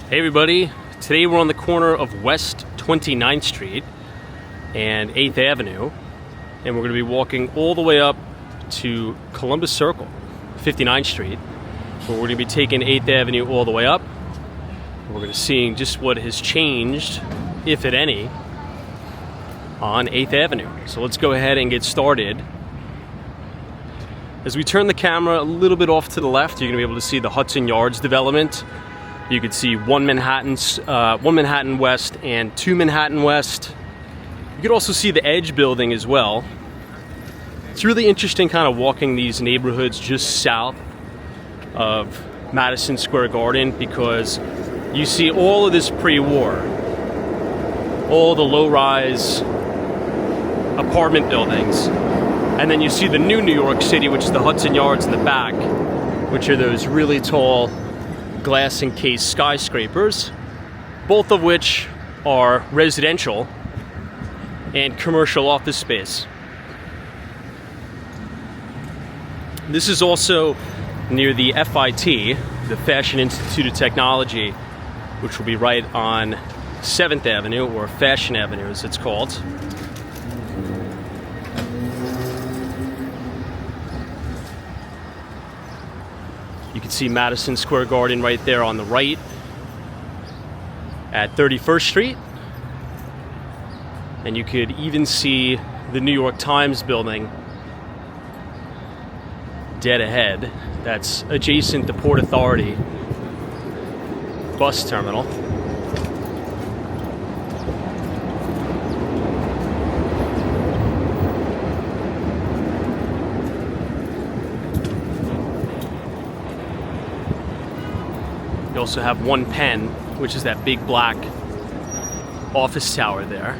Hey everybody, today we're on the corner of West 29th Street and 8th Avenue, and we're going to be walking all the way up to Columbus Circle, 59th Street, where we're going to be taking 8th Avenue all the way up. We're going to see just what has changed, if at any, on 8th Avenue. So let's go ahead and get started. As we turn the camera a little bit off to the left, you're going to be able to see the Hudson Yards development. You could see one Manhattan West and 2 Manhattan West. You could also see the Edge building as well. It's really interesting kind of walking these neighborhoods just south of Madison Square Garden, because you see all of this pre-war, all the low-rise apartment buildings, and then you see the new New York City, which is the Hudson Yards in the back, which are those really tall glass encased skyscrapers, both of which are residential and commercial office space. This is also near the FIT, the Fashion Institute of Technology, which will be right on 7th Avenue, or Fashion Avenue as it's called. You can see Madison Square Garden right there on the right at 31st Street. And you could even see the New York Times building dead ahead. That's adjacent to Port Authority bus terminal. You also have one Penn, which is that big black office tower there.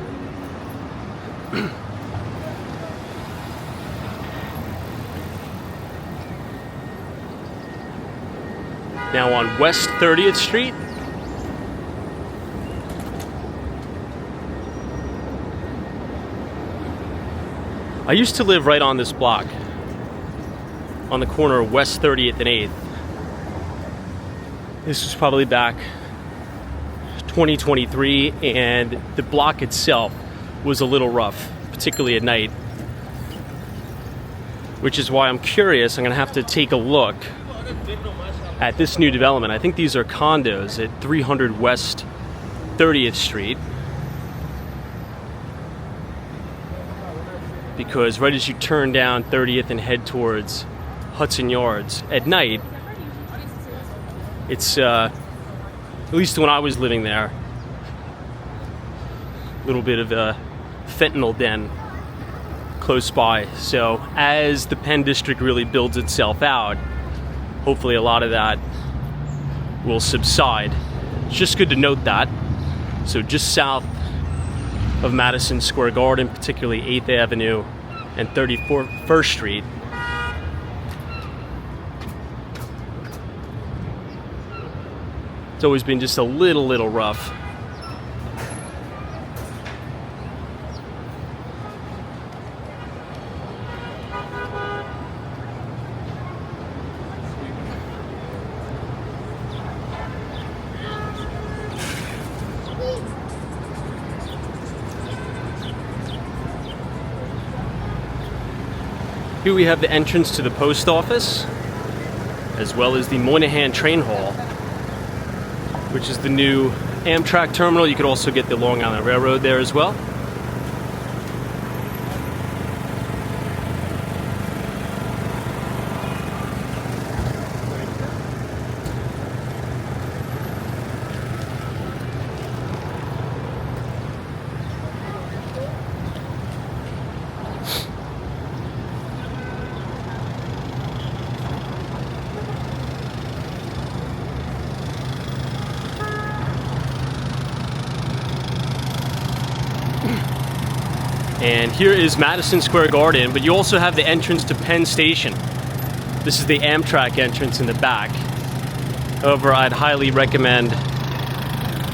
Now on West 30th Street, I used to live right on this block, on the corner of West 30th and 8th. This was probably back 2023, and the block itself was a little rough, particularly at night. Which is why I'm curious. I'm going to have to take a look at this new development. I think these are condos at 300 West 30th Street. Because right as you turn down 30th and head towards Hudson Yards at night, it's, at least when I was living there, a little bit of a fentanyl den close by. So as the Penn District really builds itself out, hopefully a lot of that will subside. It's just good to note that. So just south of Madison Square Garden, particularly 8th Avenue and 31st Street, it's always been just a little rough. Here we have the entrance to the post office, as well as the Moynihan train hall, which is the new Amtrak terminal. You could also get the Long Island Railroad there as well. And here is Madison Square Garden, but you also have the entrance to Penn Station. This is the Amtrak entrance in the back. However, I'd highly recommend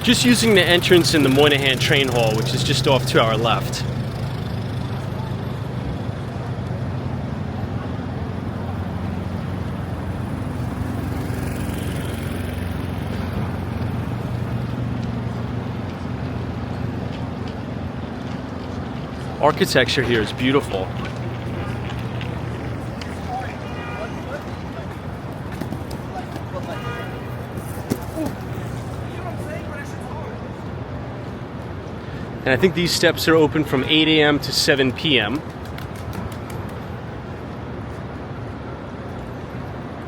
just using the entrance in the Moynihan train hall, which is just off to our left. Architecture here is beautiful. And I think these steps are open from 8 a.m. to 7 p.m.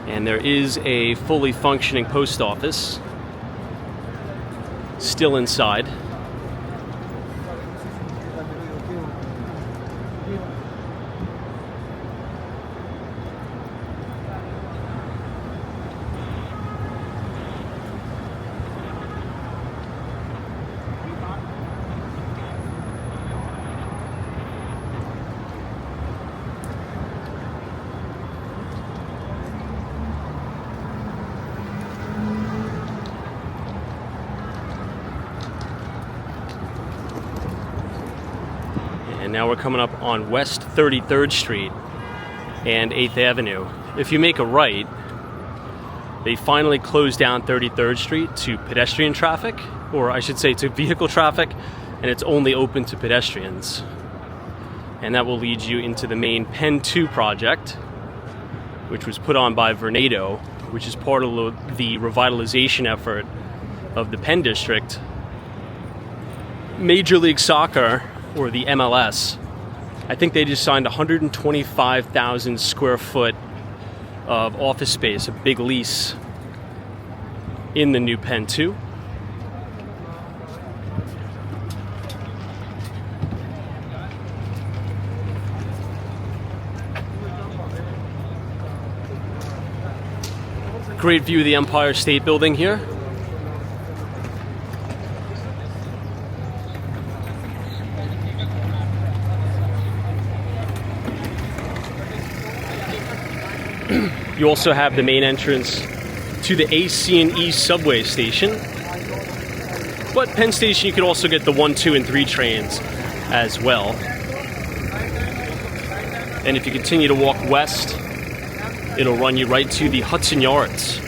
And there is a fully functioning post office still inside. And now we're coming up on West 33rd Street and 8th Avenue. If you make a right, they finally closed down 33rd Street to pedestrian traffic, or I should say to vehicle traffic, and it's only open to pedestrians. And that will lead you into the main Penn 2 project, which was put on by Vornado, which is part of the revitalization effort of the Penn District. Major League Soccer, or the MLS, I think they just signed 125,000 square foot of office space, a big lease in the new Penn 2. Great view of the Empire State Building here. You also have the main entrance to the AC&E subway station. But Penn Station, you can also get the 1, 2, and 3 trains as well. And if you continue to walk west, it'll run you right to the Hudson Yards.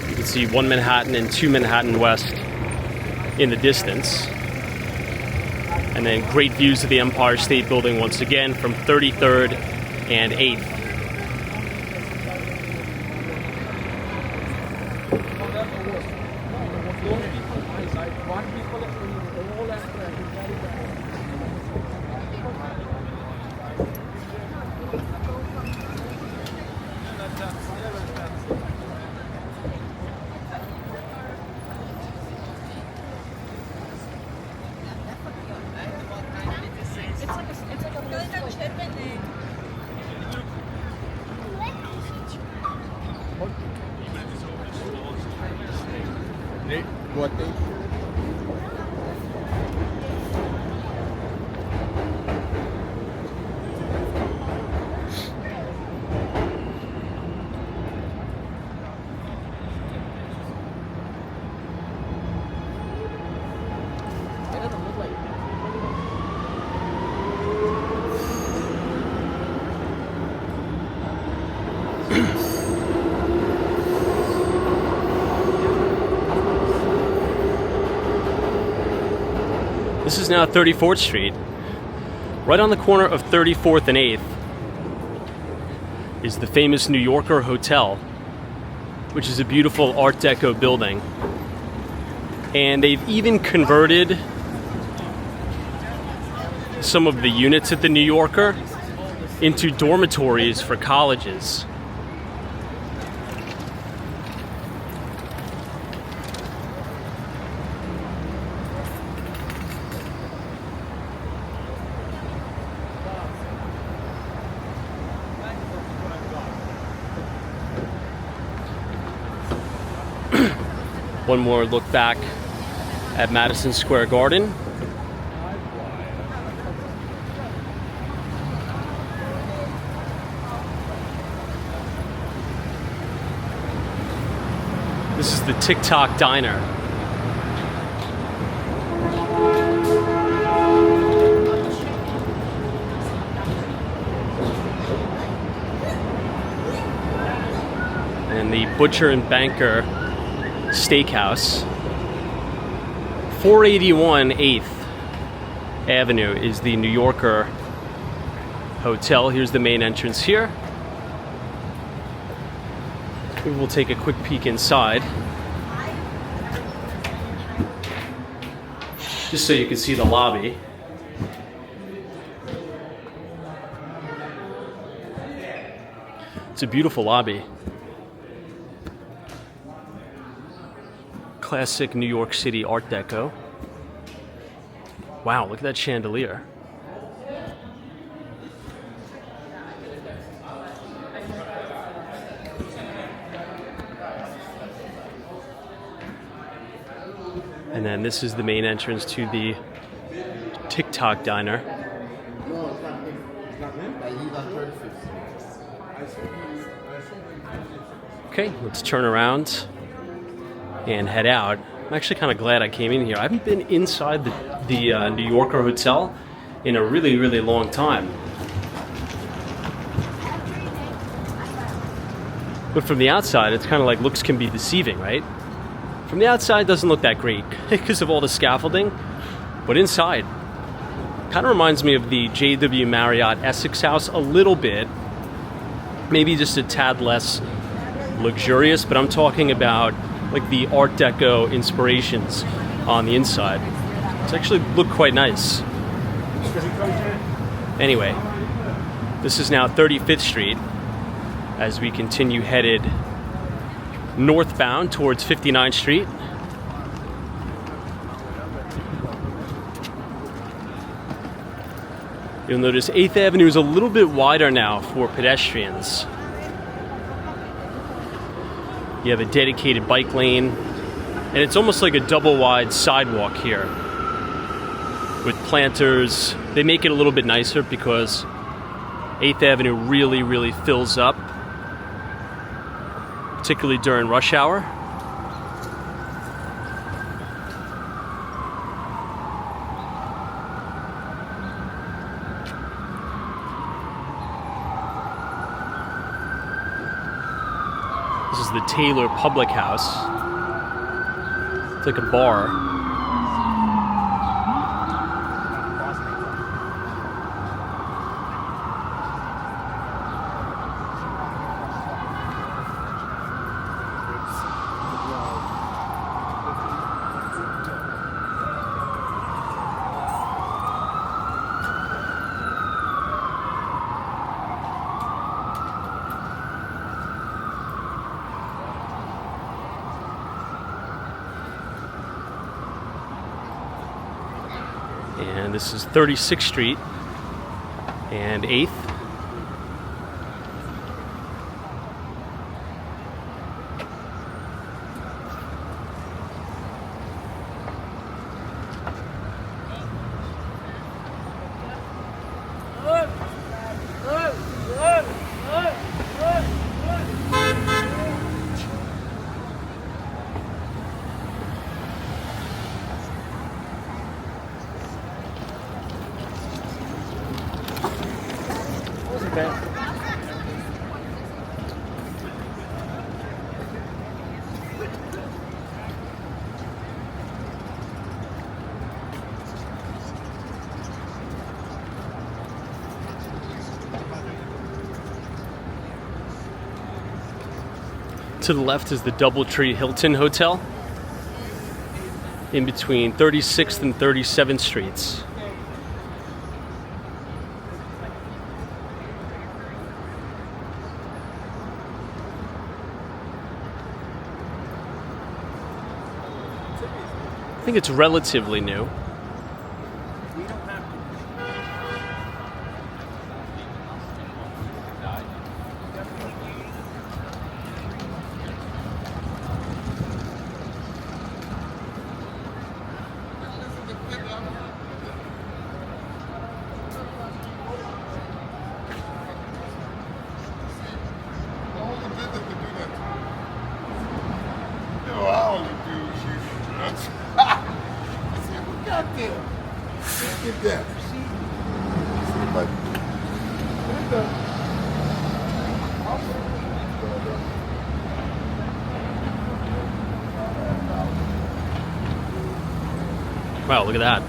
You can see 1 Manhattan and 2 Manhattan West in the distance. And then great views of the Empire State Building once again from 33rd and 8th. This is now 34th Street. Right on the corner of 34th and 8th is the famous New Yorker Hotel, which is a beautiful Art Deco building. And they've even converted some of the units at the New Yorker into dormitories for colleges. One more look back at Madison Square Garden. This is the TikTok Diner. And the Butcher and Banker Steakhouse, 481 8th. Avenue is the New Yorker Hotel. Here's the main entrance here. We will take a quick peek inside, just so you can see the lobby. It's a beautiful lobby. Classic New York City Art Deco. Wow, look at that chandelier. And then this is the main entrance to the TikTok diner. Okay, let's turn around and head out. I'm actually kind of glad I came in here. I haven't been inside the New Yorker Hotel in a really, really long time. But from the outside, it's kind of like looks can be deceiving, right? From the outside, it doesn't look that great because of all the scaffolding. But inside, kind of reminds me of the JW Marriott Essex House a little bit. Maybe just a tad less luxurious, but I'm talking about like the Art Deco inspirations on the inside. It's actually looked quite nice. Anyway, this is now 35th Street as we continue headed northbound towards 59th Street. You'll notice 8th Avenue is a little bit wider now for pedestrians. You have a dedicated bike lane, and it's almost like a double wide sidewalk here with planters. They make it a little bit nicer because 8th Avenue really, really fills up, particularly during rush hour. This is the Taylor Public House. It's like a bar. And this is 36th Street and 8th. To the left is the Doubletree Hilton Hotel in between 36th and 37th Streets. I think it's relatively new. Wow, look at that.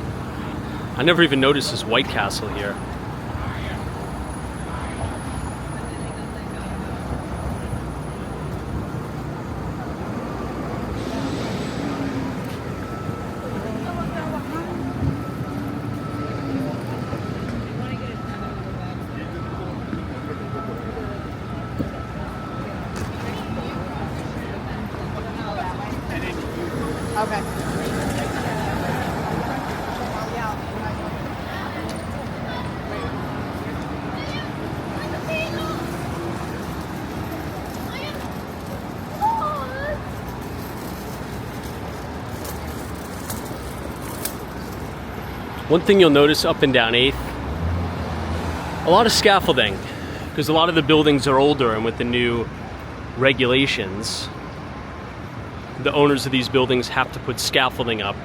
I never even noticed this White Castle here. Okay. One thing you'll notice up and down 8th, a lot of scaffolding, because a lot of the buildings are older, and with the new regulations, the owners of these buildings have to put scaffolding up,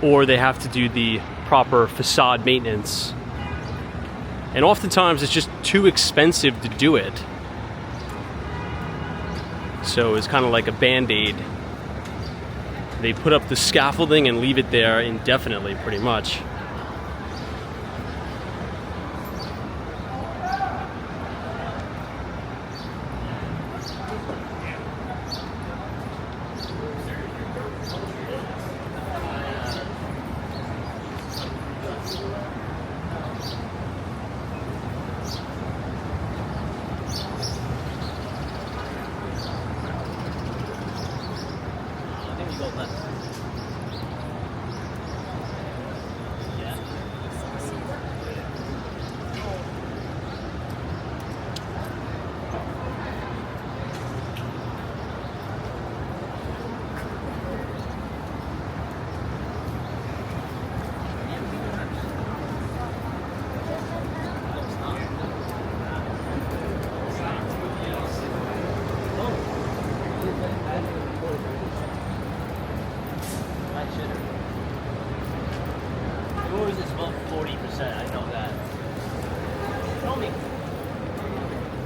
or they have to do the proper facade maintenance. And oftentimes it's just too expensive to do it. So it's kind of like a band-aid. They put up the scaffolding and leave it there indefinitely, pretty much. Yours is about 40%, I know that. Tell me.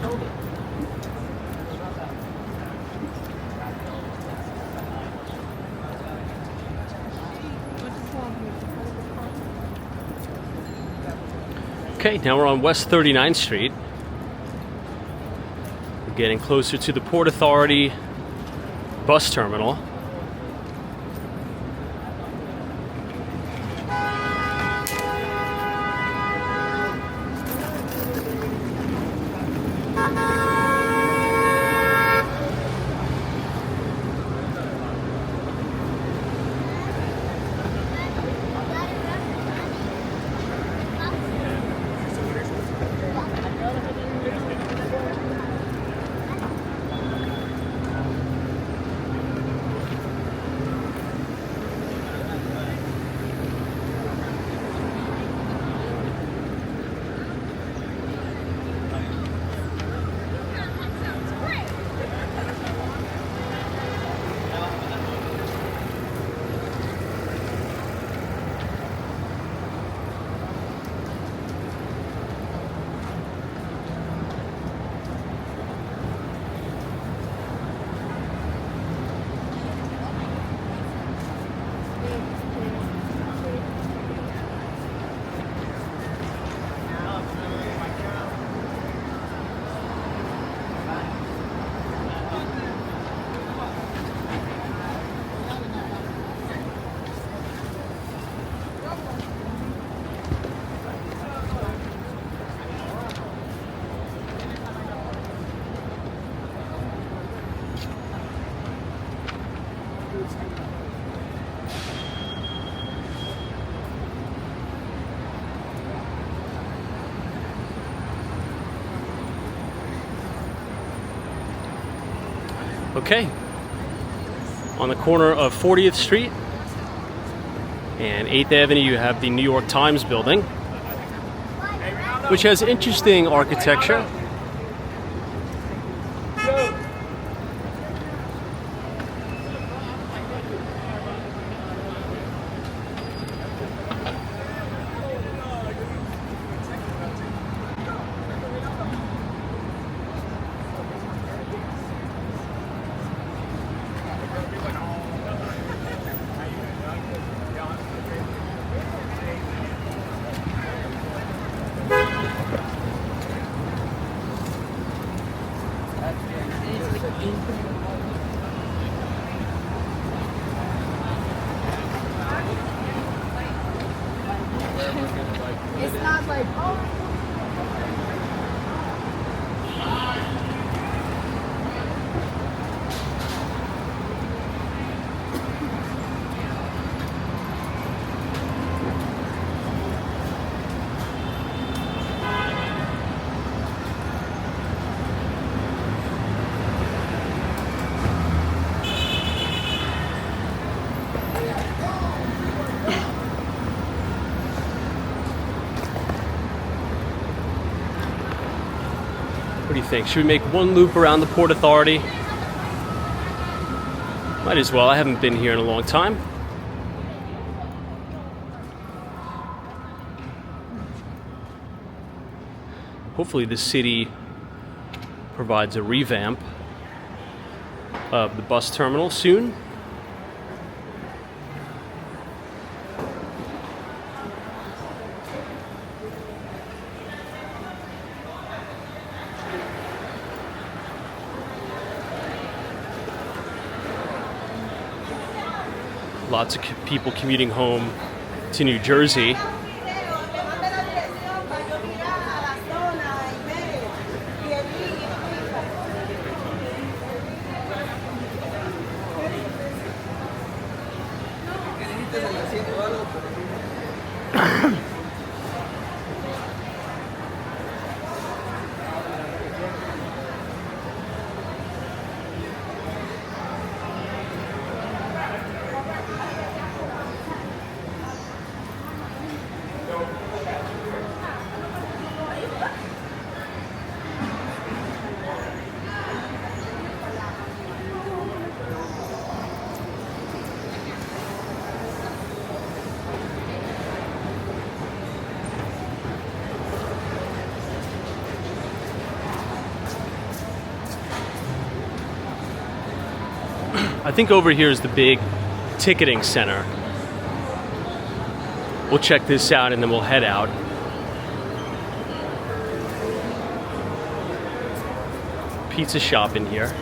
Tell me. Okay, now we're on West 39th Street. We're getting closer to the Port Authority bus terminal. Okay, on the corner of 40th Street and 8th Avenue, you have the New York Times building, which has interesting architecture. do you think? Should we make one loop around the Port Authority? Might as well. I haven't been here in a long time. Hopefully the city provides a revamp of the bus terminal soon. Lots of people commuting home to New Jersey. I think over here is the big ticketing center. We'll check this out and then we'll head out. Pizza shop in here.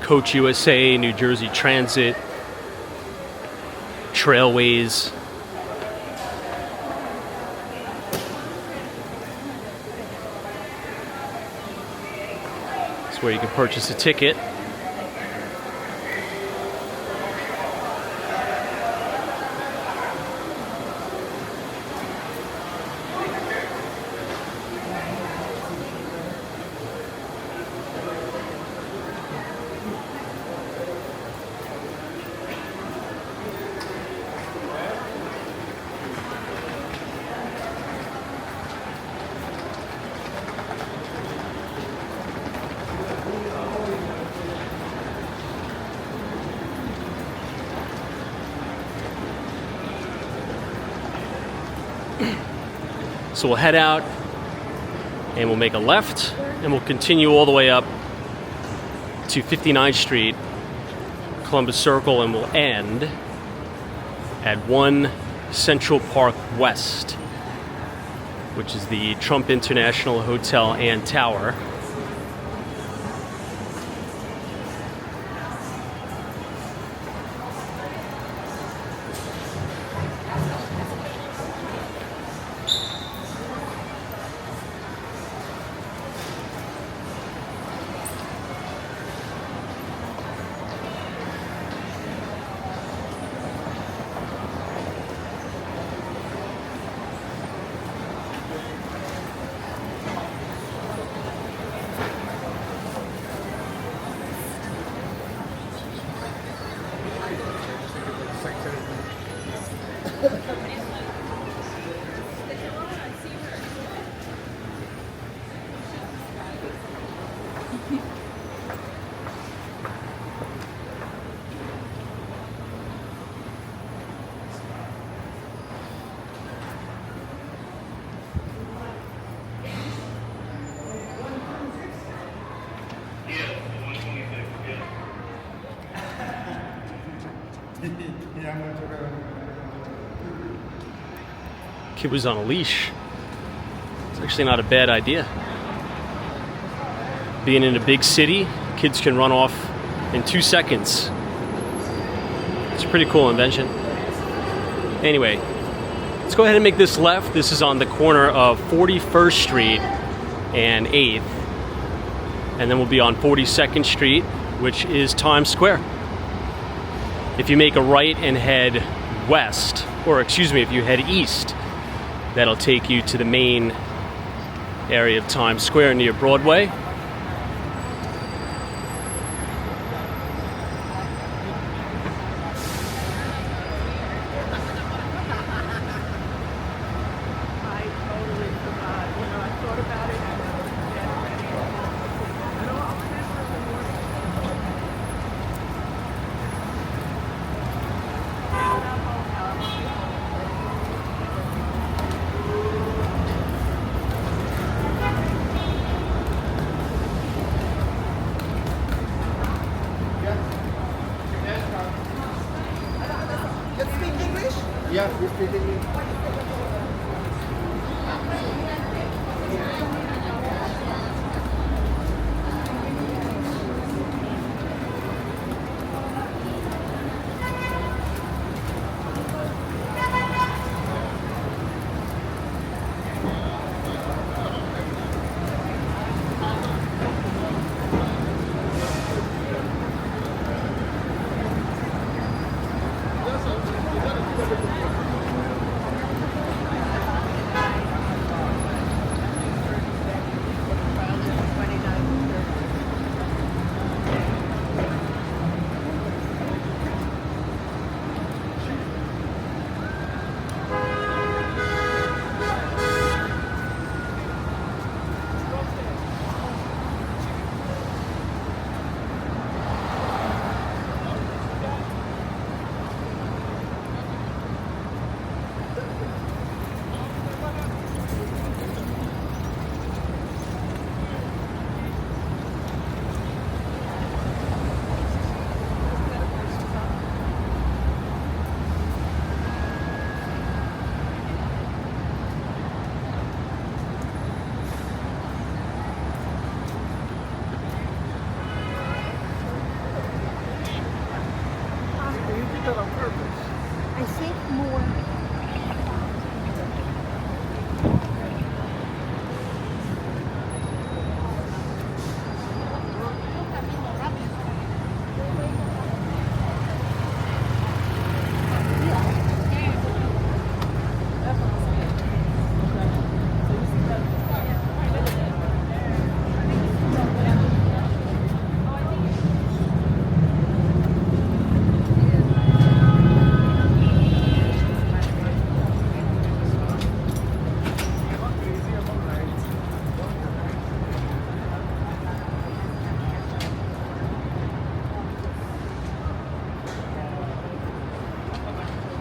Coach USA, New Jersey Transit, Trailways. It's where you can purchase a ticket. So we'll head out and we'll make a left and we'll continue all the way up to 59th Street, Columbus Circle, and we'll end at 1 Central Park West, which is the Trump International Hotel and Tower. Kid was on a leash. It's actually not a bad idea. Being in a big city, kids can run off in 2 seconds. It's a pretty cool invention. Anyway, let's go ahead and make this left. This is on the corner of 41st Street and 8th. And then we'll be on 42nd Street which is Times Square. If you make a right and head west, or excuse me, if you head east, that'll take you to the main area of Times Square near Broadway. Yeah, we speak English. I think more.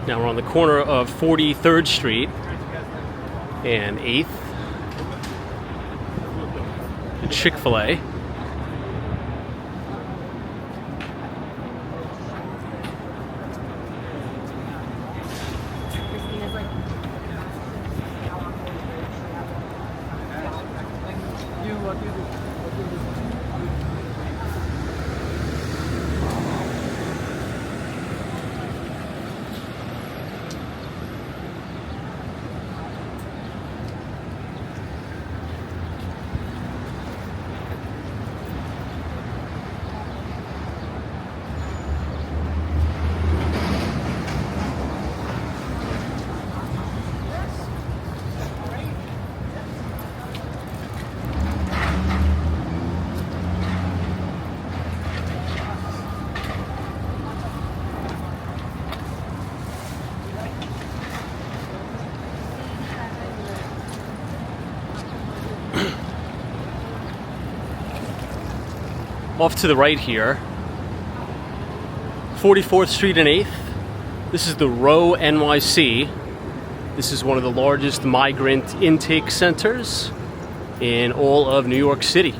Now we're on the corner of 43rd Street and 8th. The Chick-fil-A. Off to the right here, 44th Street and 8th. This is the Row NYC. This is one of the largest migrant intake centers in all of New York City.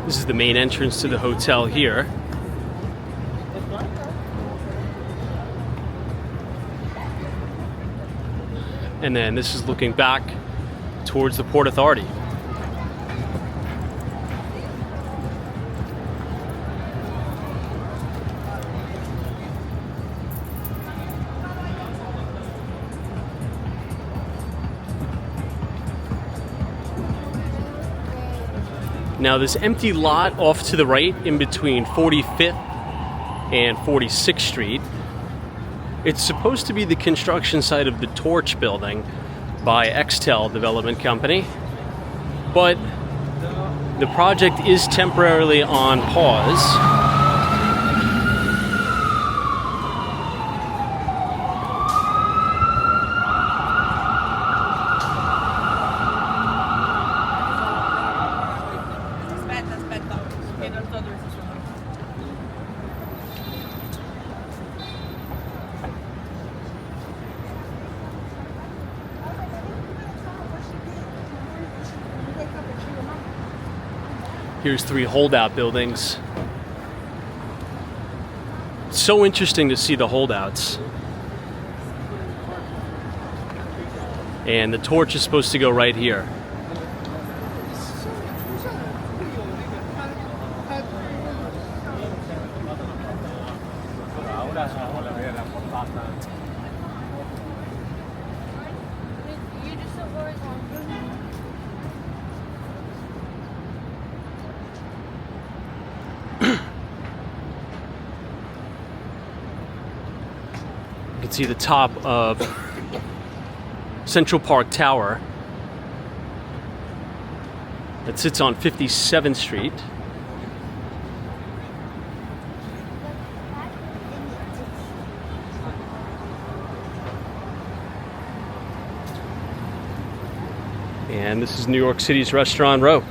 This is the main entrance to the hotel here. And then this is looking back towards the Port Authority. Now this empty lot off to the right in between 45th and 46th Street, it's supposed to be the construction site of the Torch building by Extel Development Company, but the project is temporarily on pause. Here's 3 holdout buildings. It's so interesting to see the holdouts. And the Torch is supposed to go right here. You can see the top of Central Park Tower that sits on 57th Street. And this is New York City's Restaurant Row.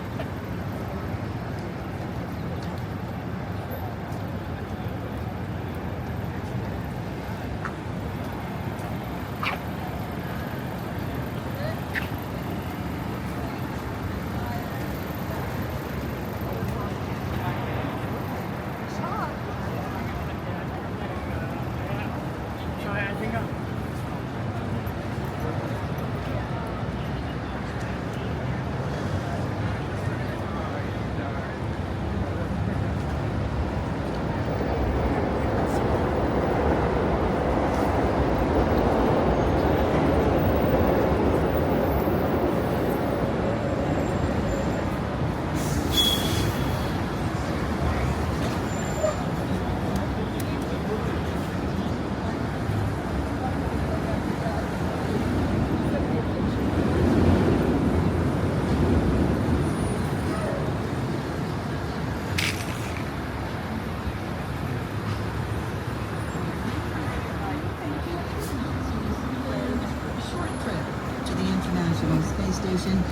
Space Station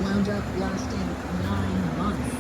wound up lasting 9 months.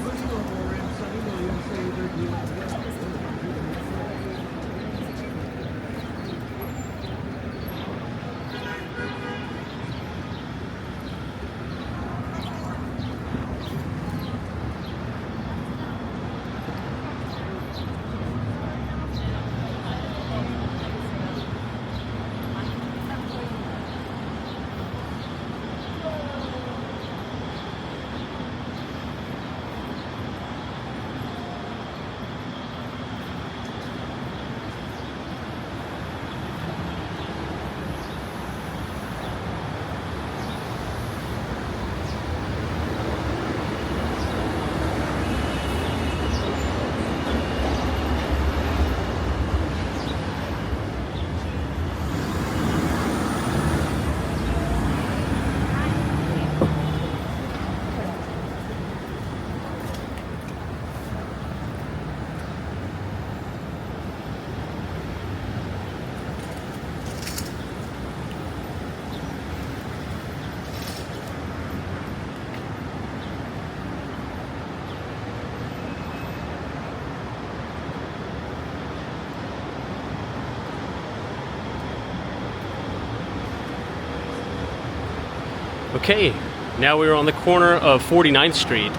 Okay, now we're on the corner of 49th Street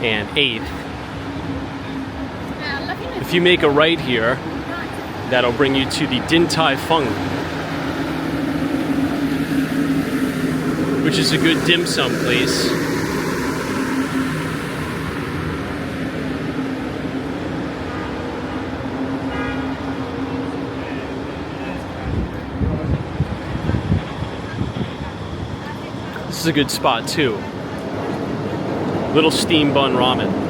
and 8th. If you make a right here, that'll bring you to the Din Tai Fung, which is a good dim sum place. This is a good spot too. Little steam bun ramen.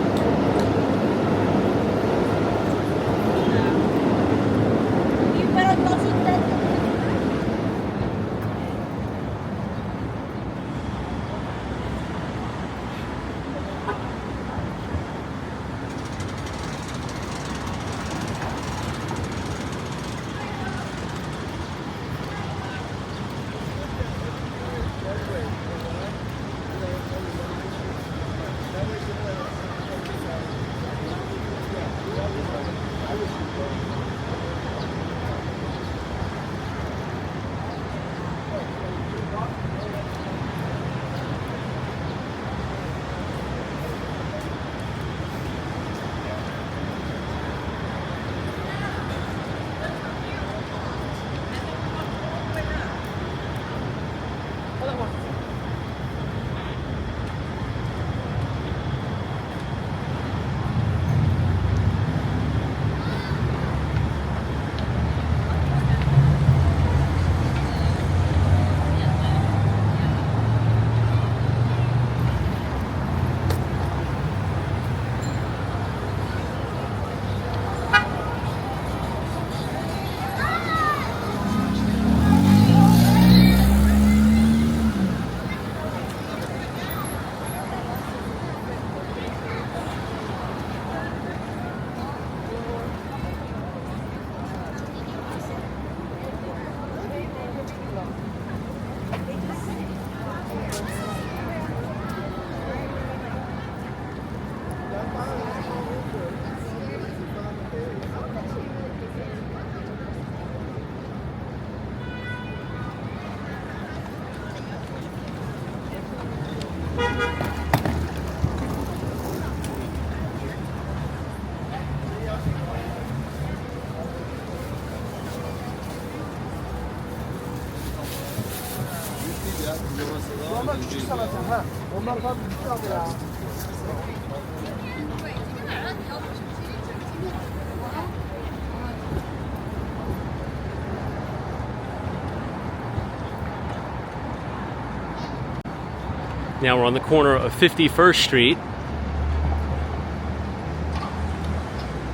Now we're on the corner of 51st Street.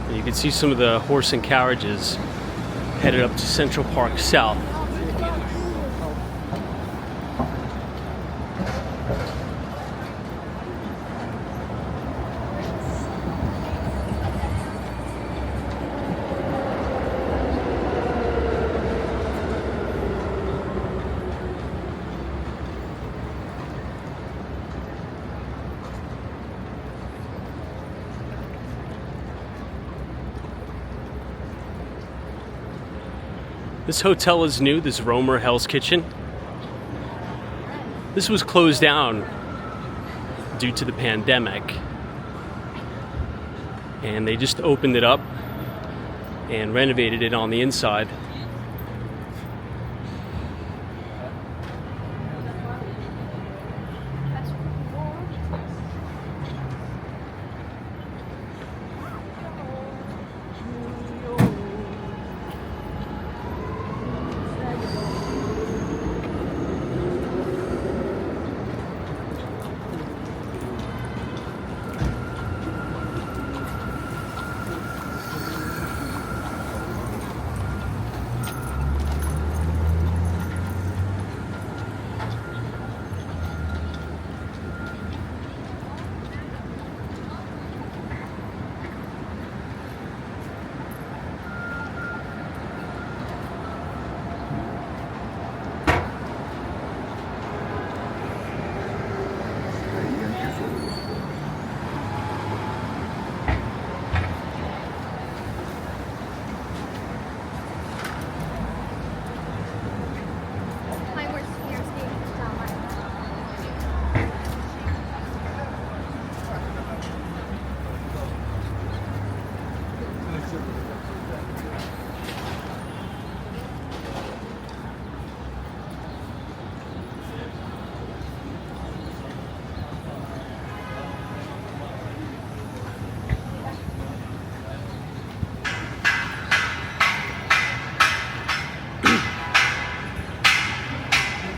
And you can see some of the horse and carriages headed up to Central Park South. This hotel is new, this Romer Hell's Kitchen. This was closed down due to the pandemic. And they just opened it up and renovated it on the inside.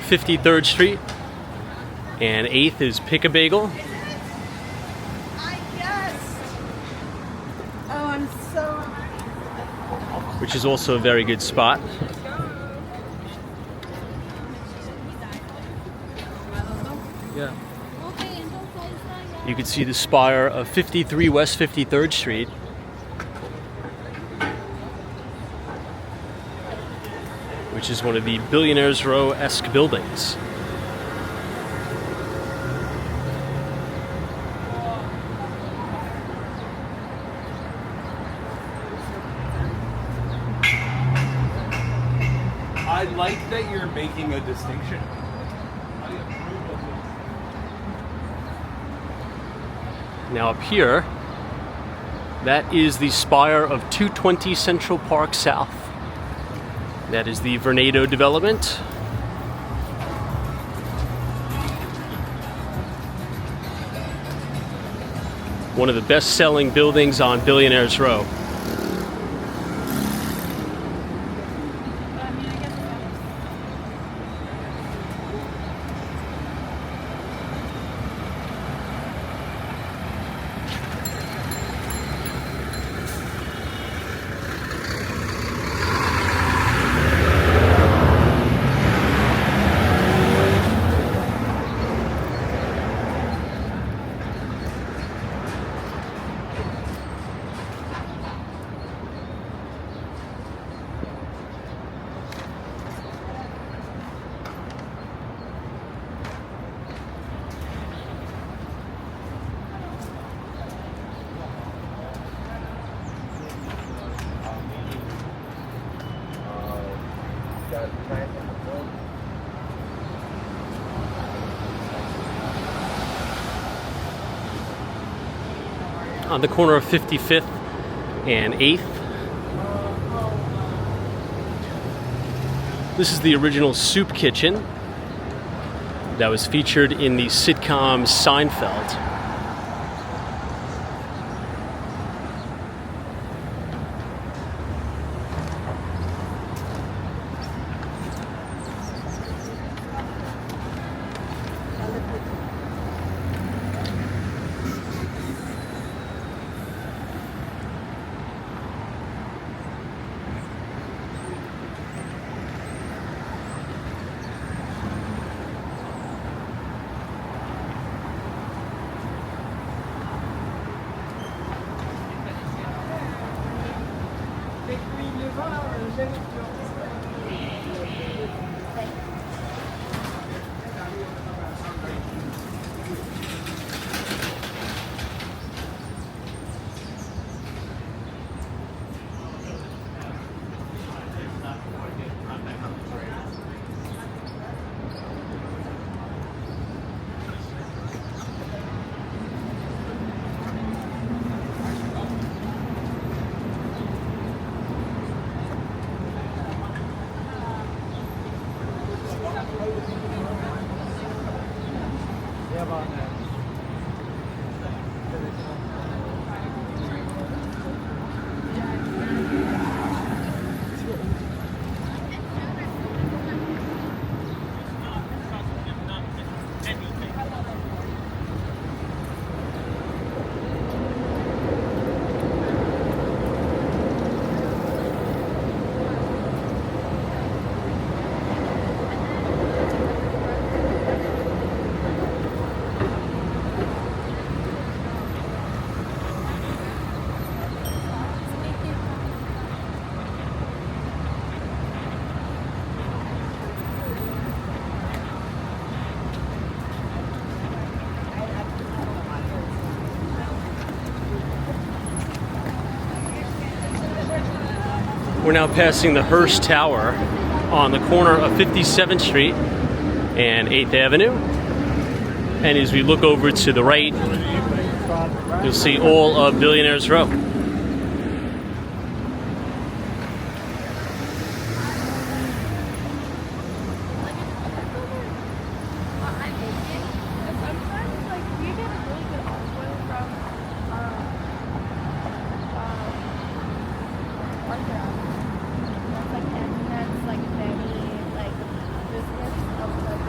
53rd Street, and 8th is Pick a Bagel, I guessed. Oh, I'm so. which is also a very good spot. Yeah. You can see the spire of 53 West 53rd Street. Which is one of the Billionaires Row-esque buildings. I like that you're making a distinction. Now up here, that is the spire of 220 Central Park South. That is the Vernado development. One of the best-selling buildings on Billionaires Row. On the corner of 55th and 8th. This is the original soup kitchen that was featured in the sitcom Seinfeld. We're now passing the Hearst Tower on the corner of 57th Street and 8th Avenue. And as we look over to the right, you'll see all of Billionaires Row. That's like very like business of like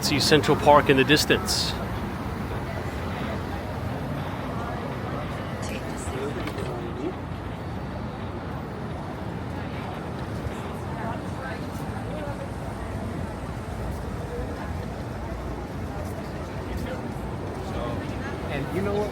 can see Central Park in the distance. And you know what?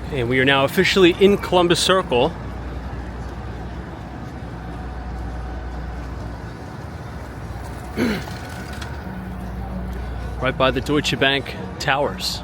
And we are now officially in Columbus Circle. Right by the Deutsche Bank towers.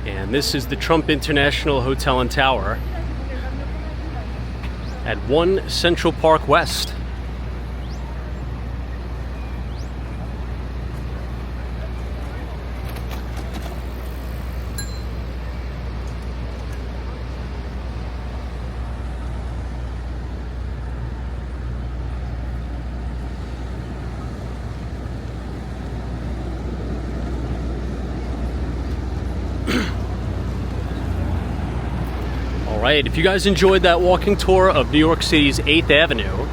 And this is the Trump International Hotel and Tower at 1 Central Park West. Alright, if you guys enjoyed that walking tour of New York City's 8th Avenue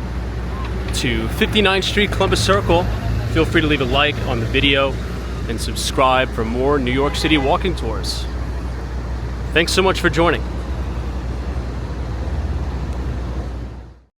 to 59th Street, Columbus Circle, feel free to leave a like on the video and subscribe for more New York City walking tours. Thanks so much for joining.